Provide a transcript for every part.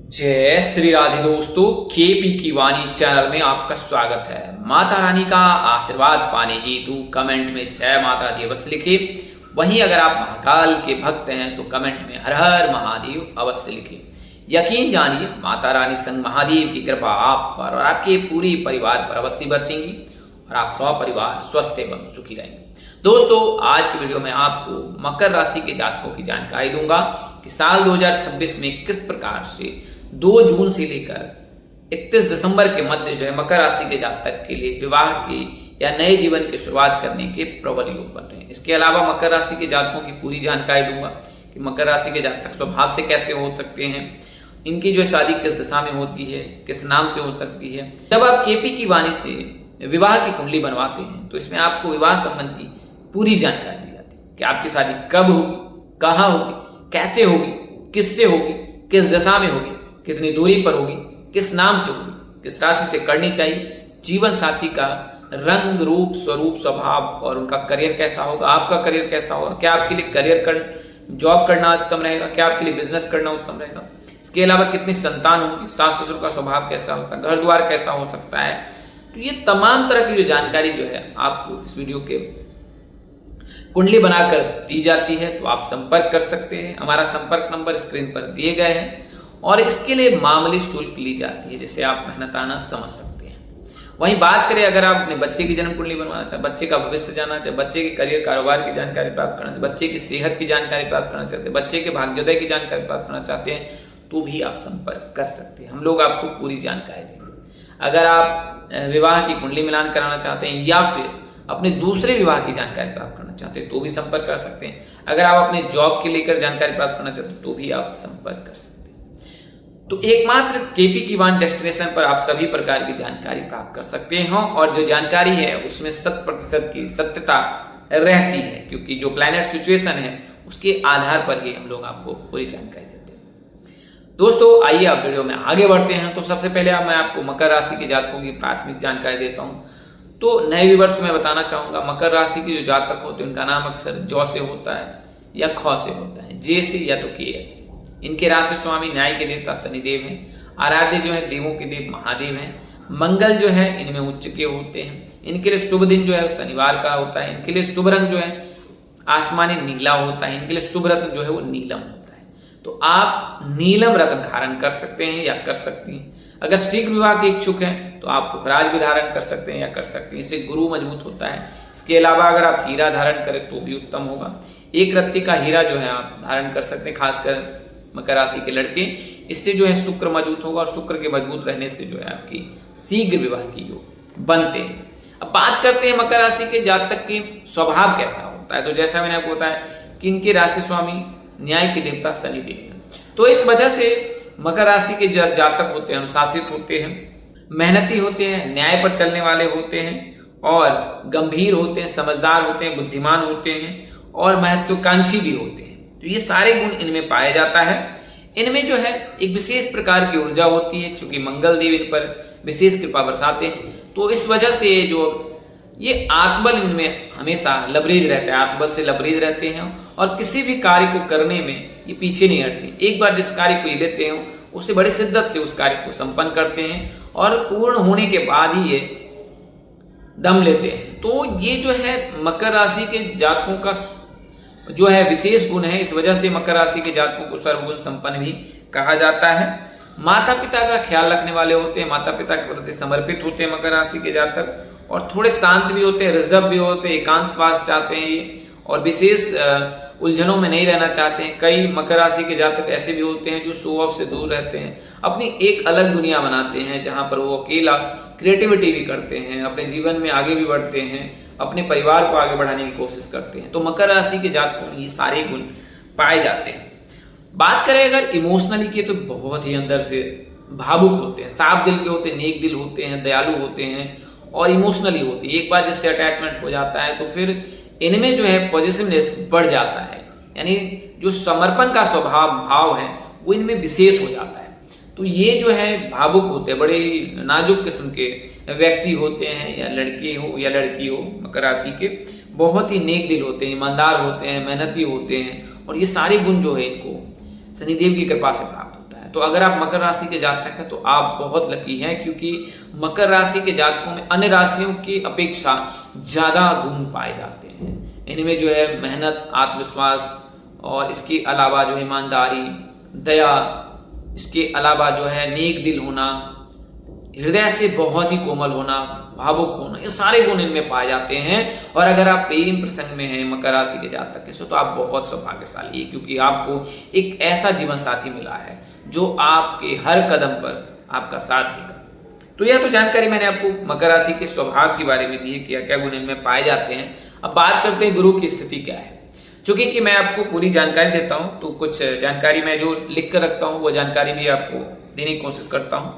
जय श्री राधे दोस्तों, केपी की वाणी चैनल में आपका स्वागत है। माता रानी का आशीर्वाद पाने हेतु कमेंट में जय माता दी अवश्य लिखिए। वहीं अगर आप महाकाल के भक्त हैं तो कमेंट में हर हर महादेव अवश्य लिखिए। यकीन जानिए माता रानी संग महादेव की कृपा आप पर और आपके पूरे परिवार पर अवश्य बरसेंगी और आप सपरिवार स्वस्थ एवं सुखी रहेंगे। दोस्तों, आज की वीडियो में आपको मकर राशि के जातकों की जानकारी दूंगा कि साल 2026 में किस प्रकार से 2 जून से लेकर 31 दिसंबर के मध्य जो है मकर राशि के जातक के लिए विवाह के या नए जीवन की शुरुआत करने के प्रबल योग बन रहे हैं। इसके अलावा मकर राशि के जातकों की पूरी जानकारी दूंगा कि मकर राशि के जातक स्वभाव से कैसे हो सकते हैं, इनकी जो शादी किस दिशा में होती है, किस नाम से हो सकती है। जब आप केपी की वाणी से विवाह की कुंडली बनवाते हैं तो इसमें आपको विवाह संबंधी पूरी जानकारी दी जाती है कि आपकी शादी कब होगी, कहाँ होगी, कैसे होगी, किससे होगी, किस दिशा में होगी, कितनी दूरी पर होगी, किस नाम से होगी, किस राशि से करनी चाहिए, जीवन साथी का रंग रूप स्वरूप स्वभाव और उनका करियर कैसा होगा, आपका करियर कैसा होगा, क्या आपके लिए जॉब करना उत्तम रहेगा, क्या आपके लिए बिजनेस करना उत्तम रहेगा। इसके अलावा कितनी संतान होंगी, सास ससुर का स्वभाव कैसा होता है, घर द्वार कैसा हो सकता है। तो ये तमाम तरह की जो जानकारी जो है आपको इस वीडियो के कुंडली बनाकर दी जाती है। तो आप संपर्क कर सकते हैं। हमारा संपर्क नंबर स्क्रीन पर दिए गए हैं और इसके लिए मामूली शुल्क ली जाती है, जिसे आप मेहनताना समझ सकते हैं। वहीं बात करें अगर आप अपने बच्चे की जन्म कुंडली बनवाना चाहते, बच्चे का भविष्य जानना चाहते, बच्चे के करियर कारोबार की जानकारी प्राप्त करना चाहते, बच्चे की सेहत की जानकारी प्राप्त करना चाहते, बच्चे के भाग्योदय की जानकारी प्राप्त करना चाहते हैं, तो भी आप संपर्क कर सकते हैं। हम लोग आपको पूरी जानकारी देंगे। अगर आप विवाह की कुंडली मिलान कराना चाहते हैं या फिर अपने दूसरे विवाह की जानकारी प्राप्त करना चाहते हैं तो भी संपर्क कर सकते हैं। अगर आप अपने जॉब के लेकर जानकारी प्राप्त करना चाहते हैं तो भी आप संपर्क कर सकते हैं। तो एकमात्र केपी की वाणी डेस्टिनेशन पर आप सभी प्रकार की जानकारी प्राप्त कर सकते हैं और जो जानकारी है उसमें 100% की सत्यता रहती है, क्योंकि जो प्लैनेट सिचुएशन है उसके आधार पर ही हम लोग आपको पूरी जानकारी देते हैं। दोस्तों, आइए आप वीडियो में आगे बढ़ते हैं। तो सबसे पहले मैं आपको मकर राशि के जातकों की प्राथमिक जानकारी देता हूँ। तो नए व्यूअर्स को मैं बताना चाहूँगा, मकर राशि के जो जातक होते हैं उनका नाम अक्सर जौ से होता है या ख से होता है, जे से या तो के से। इनके राशि स्वामी न्याय के देवता शनिदेव हैं। आराध्य जो है देवों के देव महादेव हैं। मंगल जो है इनमें उच्च के होते हैं। इनके लिए शुभ दिन जो है शनिवार का होता है। इनके लिए शुभ रंग जो है आसमानी नीला होता है। इनके लिए शुभ रत्न जो है वो नीलम होता है। तो आप नीलम रत्न धारण कर सकते हैं या कर सकती हैं। अगर शीघ्र विवाह के इच्छुक हैं तो आप पुखराज भी धारण कर सकते हैं या कर सकते हैं, इससे गुरु मजबूत होता है। इसके अलावा अगर आप हीरा धारण करें तो भी उत्तम होगा। एक रत्ती का हीरा जो है आप धारण कर सकते हैं, खासकर मकर राशि के लड़के। इससे जो है शुक्र मजबूत होगा और शुक्र के मजबूत रहने से जो है आपकी शीघ्र विवाह की योग बनते हैं। अब बात करते हैं मकर राशि के जातक के स्वभाव कैसा होता है। तो जैसा मैंने आपको बताया कि इनके राशि स्वामी न्याय के देवता शनिदेव हैं। तो इस वजह से मकर राशि के जातक होते हैं अनुशासित होते हैं, मेहनती होते हैं, न्याय पर चलने वाले होते हैं और गंभीर होते हैं, समझदार होते हैं, बुद्धिमान होते हैं और महत्वाकांक्षी भी होते हैं। तो ये सारे गुण इनमें पाया जाता है। इनमें जो है एक विशेष प्रकार की ऊर्जा होती है, चूंकि मंगल देव इन पर विशेष कृपा बरसाते हैं। तो इस वजह से ये आत्मबल इनमें हमेशा लबरेज रहता है, आत्मबल से लबरेज रहते हैं और किसी भी कार्य को करने में ये पीछे नहीं हटते। एक बार जिस कार्य को ये लेते हैं उससे बड़ी शिद्दत से उस कार्य को संपन्न करते हैं और पूर्ण होने के बाद ही ये दम लेते हैं। तो ये जो है मकर राशि के जातकों का जो है विशेष गुण है। इस वजह से मकर राशि के जातकों को सर्वगुण संपन्न भी कहा जाता है। माता पिता का ख्याल रखने वाले होते हैं, माता पिता के प्रति समर्पित होते हैं मकर राशि के जातक और थोड़े शांत भी होते हैं, रिजर्व भी होते हैं, एकांतवास चाहते हैं ये और विशेष उलझनों में नहीं रहना चाहते हैं। कई मकर राशि के जातक ऐसे भी होते हैं जो शो ऑफ से दूर रहते हैं, अपनी एक अलग दुनिया बनाते हैं जहां पर वो अकेला क्रिएटिविटी भी करते हैं, अपने जीवन में आगे भी बढ़ते हैं, अपने परिवार को आगे बढ़ाने की कोशिश करते हैं। तो मकर राशि के जातकों में ये सारे गुण पाए जाते हैं। बात करें अगर इमोशनली की तो बहुत ही अंदर से भावुक होते हैं, साफ दिल के होते हैं, नेक दिल होते हैं, दयालु होते हैं और इमोशनली होते हैं। एक बार जिससे अटैचमेंट हो जाता है तो फिर इनमें जो है पॉजिटिवनेस बढ़ जाता है, यानी जो समर्पण का स्वभाव भाव है वो इनमें विशेष हो जाता है। तो ये जो है भावुक होते हैं, बड़े ही नाजुक किस्म के व्यक्ति होते हैं, या लड़के हो या लड़की हो मकर राशि के, बहुत ही नेक दिल होते हैं, ईमानदार होते हैं, मेहनती होते हैं और ये सारे गुण जो है इनको शनिदेव की कृपा से प्राप्त होता है। है। तो अगर आप मकर राशि के जातक हैं तो आप बहुत लकी हैं, क्योंकि मकर राशि के जातकों में अन्य राशियों की अपेक्षा ज़्यादा गुण पाए जाते हैं। इनमें जो है मेहनत, आत्मविश्वास और इसके अलावा जो है ईमानदारी, दया, इसके अलावा जो है नेक दिल होना, हृदय से बहुत ही कोमल होना, भावुक होना, ये सारे गुण इनमें पाए जाते हैं। और अगर आप प्रेम प्रसंग में हैं मकर राशि के जातक के तो आप बहुत सौभाग्यशाली है, क्योंकि आपको एक ऐसा जीवन साथी मिला है जो आपके हर कदम पर आपका साथ देगा। तो यह तो जानकारी मैंने आपको मकर राशि के स्वभाव के बारे में दी है, क्या क्या गुण इनमें पाए जाते हैं। अब बात करते हैं गुरु की स्थिति क्या है। चूंकि कि मैं आपको पूरी जानकारी देता हूँ, तो कुछ जानकारी मैं जो लिख कर रखता हूँ वो जानकारी भी आपको देने की कोशिश करता हूँ।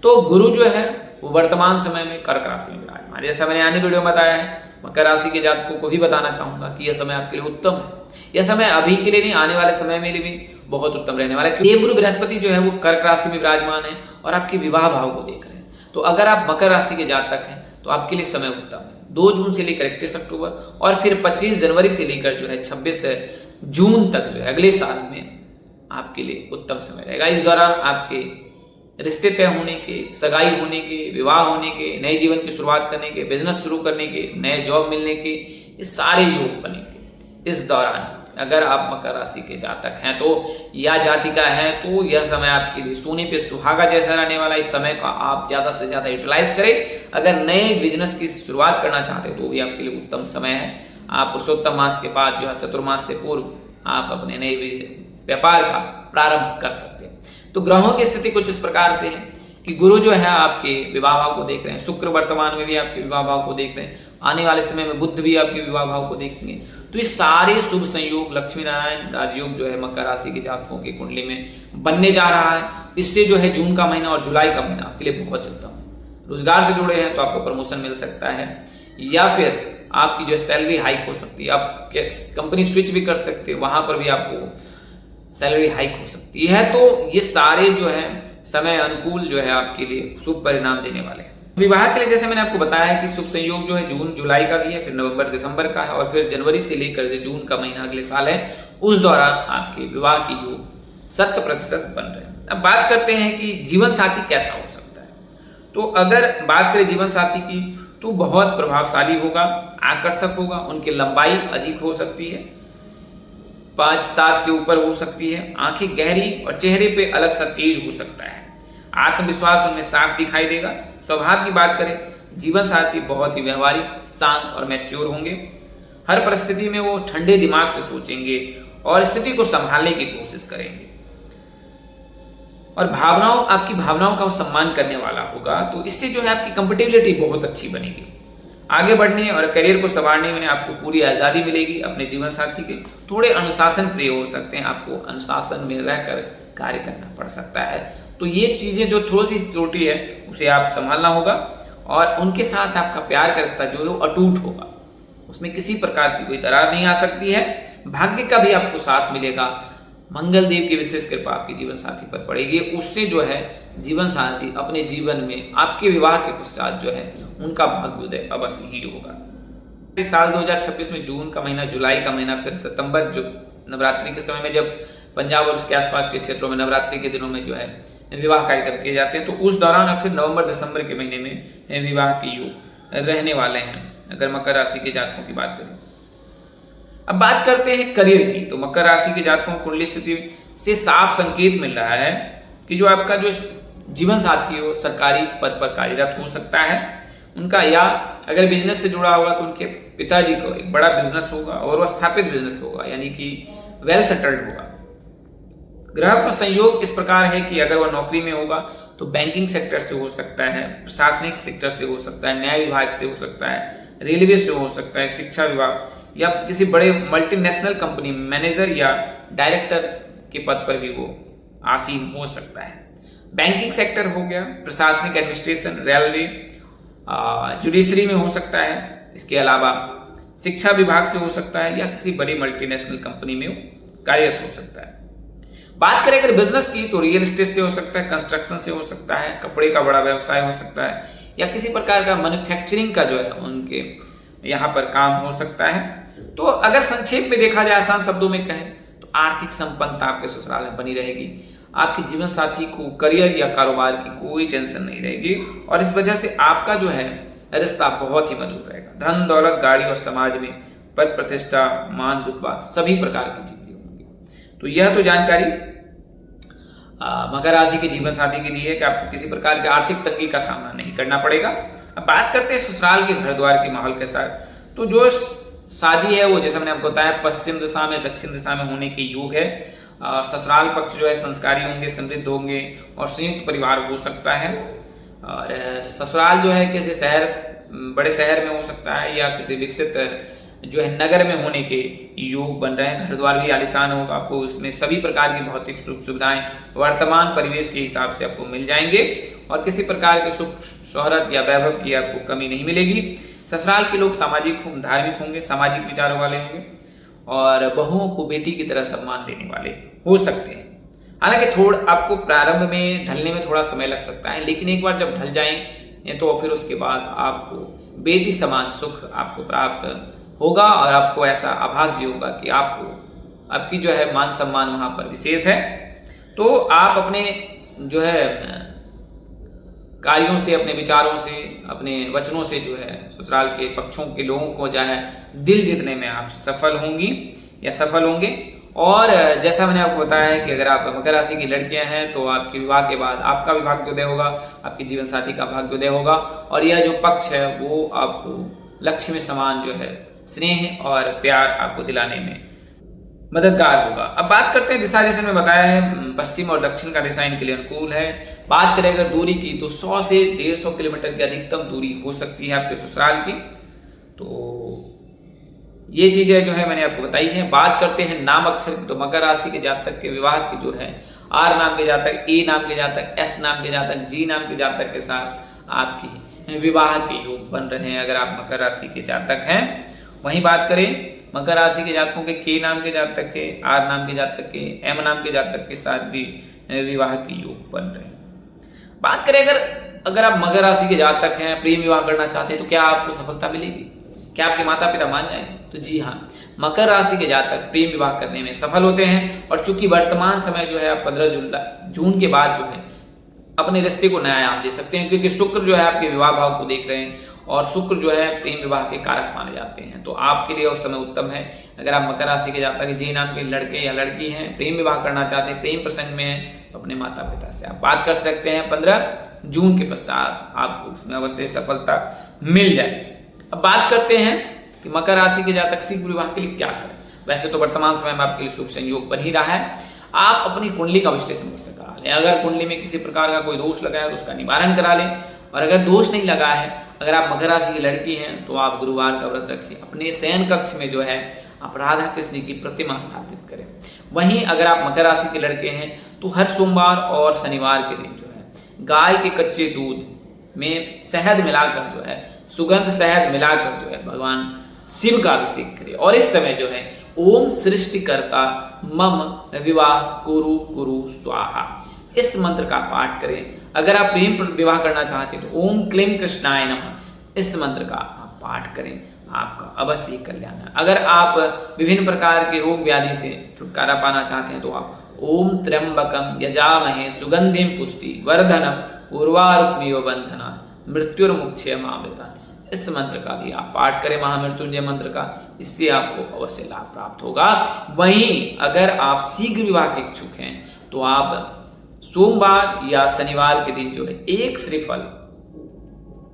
तो गुरु जो है वो वर्तमान समय में कर्क राशि में विराजमान, जैसा मैंने आने वीडियो में बताया है। मकर राशि के जातकों को भी बताना चाहूंगा कि यह समय आपके लिए उत्तम है। यह समय अभी के लिए नहीं, आने वाले समय में भी बहुत उत्तम रहने वाला है। देवगुरु बृहस्पति जो है वो कर्क राशि में विराजमान है और आपके विवाह भाव को देख रहे हैं। तो अगर आप मकर राशि के जातक हैं तो आपके लिए समय उत्तम है। 2 जून से लेकर 31 अक्टूबर और फिर 25 जनवरी से लेकर जो है 26 जून तक जो है अगले साल में आपके लिए उत्तम समय रहेगा। इस दौरान आपके रिश्ते तय होने के, सगाई होने के, विवाह होने के, नए जीवन की शुरुआत करने के, बिजनेस शुरू करने के, नए जॉब मिलने के, ये सारे योग बनेंगे। इस दौरान अगर आप मकर राशि के जातक हैं तो या जातिका है तो यह समय आपके लिए सोने पे सुहागा जैसा रहने वाला। इस समय का आप ज़्यादा से ज़्यादा यूटिलाइज करें। अगर नए बिजनेस की शुरुआत करना चाहते हैं तो भी आपके लिए उत्तम समय है। आप पुरुषोत्तम मास के बाद जो है चतुर्मास से पूर्व आप अपने नए व्यापार का प्रारंभ कर सकते हैं। तो ग्रहों की स्थिति कुछ इस प्रकार से है कि गुरु जो है आपके विवाह भाव को देख रहे हैं, शुक्र वर्तमान में भी आपके विवाह भाव को देख रहे हैं, आने वाले समय में बुध भी आपके विवाह भाव को देखेंगे। तो ये सारे शुभ संयोग, लक्ष्मी नारायण राजयोग जो है मकर राशि के जातकों की कुंडली में बनने जा रहा है। इससे जो है जून का महीना और जुलाई का महीना आपके लिए बहुत उत्तम है। रोजगार से जुड़े हैं तो आपको प्रमोशन मिल सकता है, या फिर आपकी जो है सैलरी हाइक हो सकती है। आप कंपनी स्विच भी कर सकते हैं, वहां पर भी आपको सैलरी हाइक हो सकती है। तो ये सारे जो है समय अनुकूल जो है आपके लिए शुभ परिणाम देने वाले हैं। विवाह के लिए जैसे मैंने आपको बताया है कि शुभ संयोग जो है जून जुलाई का भी है, फिर नवंबर दिसंबर का है और फिर जनवरी से लेकर जून का महीना अगले साल है। उस दौरान आपके विवाह की योग 100% बन रहे हैं। अब बात करते हैं कि जीवन साथी कैसा हो सकता है। तो अगर बात करें जीवन साथी की तो बहुत प्रभावशाली होगा, आकर्षक होगा, उनकी लंबाई अधिक हो सकती है, 5-7 के ऊपर हो सकती है, आंखें गहरी और चेहरे पे अलग सा तेज हो सकता है, आत्मविश्वास उनमें साफ दिखाई देगा। स्वभाव की बात करें, जीवन साथी बहुत ही व्यवहारिक, शांत और मैच्योर होंगे। हर परिस्थिति में वो ठंडे दिमाग से सोचेंगे और स्थिति को संभालने की कोशिश करेंगे और आपकी भावनाओं का वो सम्मान करने वाला होगा। तो इससे जो है आपकी कंफर्टेबिलिटी बहुत अच्छी बनेगी। आगे बढ़ने और करियर को संवारने में आपको पूरी आज़ादी मिलेगी। अपने जीवन साथी के थोड़े अनुशासन प्रिय हो सकते हैं, आपको अनुशासन में रहकर कार्य करना पड़ सकता है। तो ये चीज़ें जो थोड़ी सी त्रुटि है उसे आप संभालना होगा और उनके साथ आपका प्यार का रिश्ता जो है वो अटूट होगा, उसमें किसी प्रकार की कोई दरार नहीं आ सकती है। भाग्य का भी आपको साथ मिलेगा, मंगल देव की विशेष कृपा आपके जीवन साथी पर पड़ेगी। उससे जो है जीवन साथी अपने जीवन में आपके विवाह के पश्चात जो है उनका भाग्योदय अवश्य ही होगा। इस साल 2026 में जून का महीना, जुलाई का महीना, फिर सितंबर जो नवरात्रि के समय में जब पंजाब और उसके आसपास के क्षेत्रों में नवरात्रि के दिनों में जो है विवाह कार्यक्रम किए जाते हैं, तो उस दौरान फिर नवंबर दिसंबर के महीने में विवाह के योग रहने वाले हैं अगर मकर राशि के जातकों की बात करें। अब बात करते हैं करियर की। तो मकर राशि के जातकों को कुंडली स्थिति से साफ संकेत मिल रहा है कि जो आपका जो जीवन साथी है वो सरकारी पद पर कार्यरत हो सकता है उनका, या अगर बिजनेस से जुड़ा होगा तो उनके पिताजी को एक बड़ा बिजनेस होगा और वह स्थापित बिजनेस होगा, यानी कि वेल सेटल्ड होगा। ग्रह का संयोग इस प्रकार है कि अगर वह नौकरी में होगा तो बैंकिंग सेक्टर से हो सकता है, प्रशासनिक सेक्टर से हो सकता है, न्याय विभाग से हो सकता है, रेलवे से हो सकता है, शिक्षा विभाग या किसी बड़े मल्टीनेशनल कंपनी मैनेजर या डायरेक्टर के पद पर भी वो आसीन हो सकता है। बैंकिंग सेक्टर हो गया, प्रशासनिक एडमिनिस्ट्रेशन, रेलवे, जुडिशरी में हो सकता है। इसके अलावा शिक्षा विभाग से हो सकता है या किसी बड़ी मल्टीनेशनल कंपनी में कार्यरत हो सकता है। बात करें अगर बिजनेस की तो रियल एस्टेट से हो सकता है, कंस्ट्रक्शन से हो सकता है, कपड़े का बड़ा व्यवसाय हो सकता है या किसी प्रकार का मैन्युफैक्चरिंग का जो है उनके यहाँ पर काम हो सकता है। तो अगर संक्षेप में देखा जाए, आसान शब्दों में कहें तो आर्थिक संपन्नता आपके ससुराल में बनी रहेगी। आपके जीवन साथी को करियर या कारोबार की कोई टेंशन नहीं रहेगी और इस वजह से आपका जो है रिश्ता बहुत ही मधुर रहेगा। धन दौलत गाड़ी और समाज में पद प्रतिष्ठा मान रुतबा सभी प्रकार की चीजें होंगी। तो यह तो जानकारी मकर राशि के जीवन साथी के लिए है कि आपको किसी प्रकार की आर्थिक तंगी का सामना नहीं करना पड़ेगा। अब बात करते हैं ससुराल के घर द्वार के माहौल के साथ। तो जो शादी है वो जैसा मैंने आपको बताया पश्चिम दिशा में दक्षिण दिशा में होने के योग है। ससुराल पक्ष जो है संस्कारी होंगे, समृद्ध होंगे और संयुक्त परिवार हो सकता है। और ससुराल जो है किसी शहर बड़े शहर में हो सकता है या किसी विकसित जो है नगर में होने के योग बन रहे हैं। घर द्वार भी आलीशान होगा, आपको इसमें सभी प्रकार की भौतिक सुख सुविधाएं वर्तमान परिवेश के हिसाब से आपको मिल जाएंगे और किसी प्रकार के सुख शोहरत या वैभव की आपको कमी नहीं मिलेगी। ससुराल के लोग सामाजिक धार्मिक होंगे, सामाजिक विचारों वाले होंगे और बहुओं को बेटी की तरह सम्मान देने वाले हो सकते हैं। हालांकि थोड़ा आपको प्रारंभ में ढलने में थोड़ा समय लग सकता है, लेकिन एक बार जब ढल जाएं तो फिर उसके बाद आपको बेटी समान सुख आपको प्राप्त होगा और आपको ऐसा आभास भी होगा कि आपको आपकी जो है मान सम्मान वहां पर विशेष है। तो आप अपने जो है कार्यों से, अपने विचारों से, अपने वचनों से जो है ससुराल के पक्षों के लोगों को जो है दिल जीतने में आप सफल होंगी या सफल होंगे। और जैसा मैंने आपको बताया है कि अगर आप मकर राशि की लड़कियां हैं तो आपके विवाह के बाद आपका भी भाग्योदय होगा, आपके जीवन साथी का भाग्योदय होगा और यह जो पक्ष है वो आपको लक्ष्य में समान जो है स्नेह और प्यार आपको दिलाने में मददगार होगा। अब बात करते हैं दिशा, जैसे मैं बताया है पश्चिम और दक्षिण का दिशा इनके लिए अनुकूल है। बात करें अगर दूरी की तो 100 से 150 किलोमीटर की अधिकतम दूरी हो सकती है आपके ससुराल की। तो ये चीजें जो है मैंने आपको बताई है। बात करते हैं नाम अक्षर की, तो मकर राशि के जातक के विवाह की जो है आर नाम के जातक, ए नाम के जातक, एस नाम के जातक, जी नाम के जातक के साथ आपकी विवाह के योग बन रहे हैं अगर आप मकर राशि के जातक हैं। वहीं बात करें मकर राशि के जातकों के के नाम के जातक के, आर नाम के जातक के, एम नाम के जातक के साथ भी विवाह के योग बन रहे हैं। बात करें अगर आप मकर राशि के जातक हैं, प्रेम विवाह करना चाहते हैं तो क्या आपको सफलता मिलेगी? क्या आपके माता पिता मान जाएंगे? तो जी हाँ, मकर राशि के जातक प्रेम विवाह करने में सफल होते हैं और चूंकि वर्तमान समय जो है 15 जून के बाद जो है अपने रिश्ते को नया आयाम दे सकते हैं, क्योंकि शुक्र जो है आपके विवाह भाव को देख रहे हैं और शुक्र जो है प्रेम विवाह के कारक माने जाते हैं। तो आपके लिए उस समय उत्तम है। अगर आप मकर राशि के जातक जे नाम के लड़के या लड़की हैं, प्रेम विवाह करना चाहते हैं, प्रेम प्रसंग में हैं, तो अपने माता पिता से आप बात कर सकते हैं। 15 जून के पश्चात आपको उसमें अवश्य सफलता मिल जाएगी। अब बात करते हैं कि मकर राशि के जातक शीघ्र विवाह के लिए क्या करें। वैसे तो वर्तमान समय में आपके लिए शुभ संयोग बन ही रहा है। आप अपनी कुंडली का विश्लेषण कैसे करा लें। अगर कुंडली में किसी प्रकार का कोई दोष लगा है तो उसका निवारण करा लें, और अगर दोष नहीं लगा है, अगर आप मकर राशि की लड़की हैं तो आप गुरुवार का व्रत रखें। अपने शयन कक्ष में जो है आप राधा कृष्ण की प्रतिमा स्थापित करें। वहीं अगर आप मकर राशि के लड़के हैं तो हर सोमवार और शनिवार के दिन जो है गाय के कच्चे दूध में शहद मिलाकर जो है सुगंध शहद मिलाकर जो है भगवान शिव का अभिषेक करें। और इस समय जो है ओम सृष्टिकर्ता मम विवाह कुरु कुरु स्वाहा इस मंत्र का पाठ करें। अगर आप प्रेम विवाह करना चाहते हैं तो ओम क्लीम कृष्णाय नमः इस मंत्र का आप पाठ करें, आपका अवश्य कल्याण है। अगर आप विभिन्न प्रकार के रोग व्याधि से छुटकारा पाना चाहते हैं तो आप ओम त्र्यंबकम यजामहे सुगंधिम पुष्टि वर्धनम उर्वारुकमिव बंधनात् मृत्युर्मुक्षयमामृतात् इस मंत्र का भी आप पाठ करें, महामृत्युंजय मंत्र का। इससे आपको अवश्य लाभ प्राप्त होगा। वहीं अगर आप शीघ्र विवाह के इच्छुक हैं तो आप सोमवार या शनिवार के दिन जो है एक श्रीफल,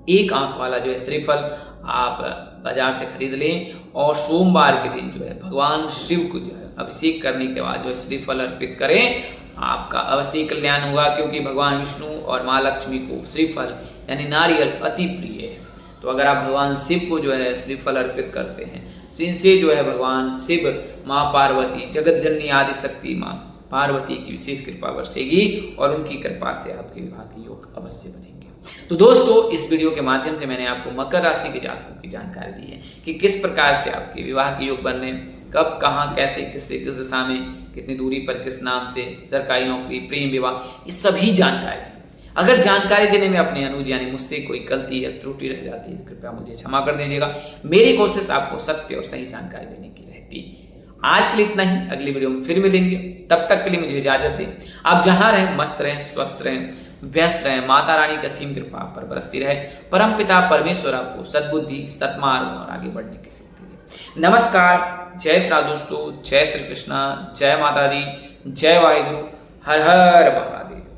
एक आंख वाला जो है श्रीफल आप बाजार से खरीद लें और सोमवार के दिन जो है भगवान शिव को जो है अभिषेक करने के बाद जो है श्रीफल अर्पित करें। आपका अवश्य कल्याण होगा, क्योंकि भगवान विष्णु और माँ लक्ष्मी को श्रीफल यानी नारियल अति प्रिय है। तो अगर आप भगवान शिव को जो है श्रीफल अर्पित करते हैं तो इनसे जो है भगवान शिव, माँ पार्वती, जगत जननी आदि शक्ति माँ पार्वती की विशेष कृपा बरसेगी और उनकी कृपा से आपके विवाह के योग अवश्य बनेंगे। तो दोस्तों, इस वीडियो के माध्यम से मैंने आपको मकर राशि के जातकों की जानकारी दी है कि किस प्रकार से आपके विवाह के योग बनने, कब, कहाँ, कैसे, किससे, किस दिशा में, कितनी दूरी पर, किस नाम से, सरकारी नौकरी, प्रेम विवाह, ये सभी जानकारी। अगर जानकारी देने में अपने अनुज यानी मुझसे कोई गलती या त्रुटि रह जाती है तो कृपया मुझे क्षमा कर दीजिएगा। मेरी कोशिश आपको सत्य और सही जानकारी देने की रहती। आज के लिए इतना ही, अगली वीडियो में फिर मिलेंगे। तब तक के लिए मुझे इजाजत दें। आप जहां रहें मस्त रहें, स्वस्थ रहें, व्यस्त रहें। माता रानी का असीम कृपा आप पर बरसती रहे। परमपिता परमेश्वर आपको सद्बुद्धि, सत्मार्ग और आगे बढ़ने की शक्ति दे। नमस्कार, जय श्री राम दोस्तों, जय श्री कृष्णा, जय माता दी, जय वाहिगुरु, हर हर महादेव।